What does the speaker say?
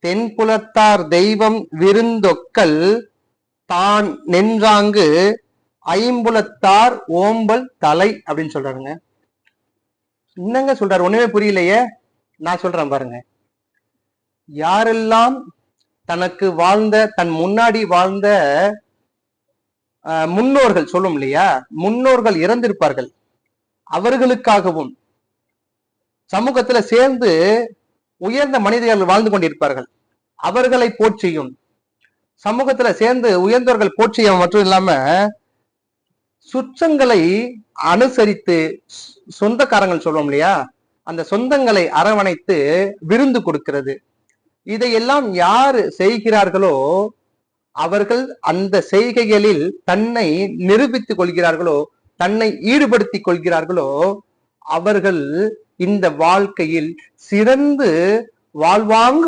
தென்புலத்தார் தெய்வம் விருந்தொக்கல் தான் நின்றாங்கு ஐம்புலத்தார் ஓம்பல் தலை அப்படின்னு சொல்றாருங்க. என்னங்க சொல்றாரு? ஒண்ணுமே புரியலையே. நான் சொல்றேன் பாருங்க. யாரெல்லாம் தனக்கு வாழ்ந்த, தன் முன்னாடி வாழ்ந்த முன்னோர்கள் சொல்லும் இல்லையா, முன்னோர்கள் இறந்திருப்பார்கள், அவர்களுக்காகவும் சமூகத்துல சேர்ந்து உயர்ந்த மனிதர்கள் வாழ்ந்து கொண்டிருப்பார்கள், அவர்களை போற்றியும், சமூகத்துல சேர்ந்து உயர்ந்தவர்கள் போற்றியும் மட்டும் இல்லாம சுற்றங்களை அனுசரித்து, சொந்தக்காரங்கள் சொல்றோம் இல்லையா, அந்த சொந்தங்களை அரவணைத்து விருந்து கொடுக்கிறது. இதையெல்லாம் யார் செய்கிறார்களோ அவர்கள் அந்த செய்கைகளில் தன்னை நிரூபித்துக் கொள்கிறார்களோ, தன்னை ஈடுபடுத்திக் கொள்கிறார்களோ, அவர்கள் இந்த வாழ்க்கையில் சிறந்து வாழ்வாங்கு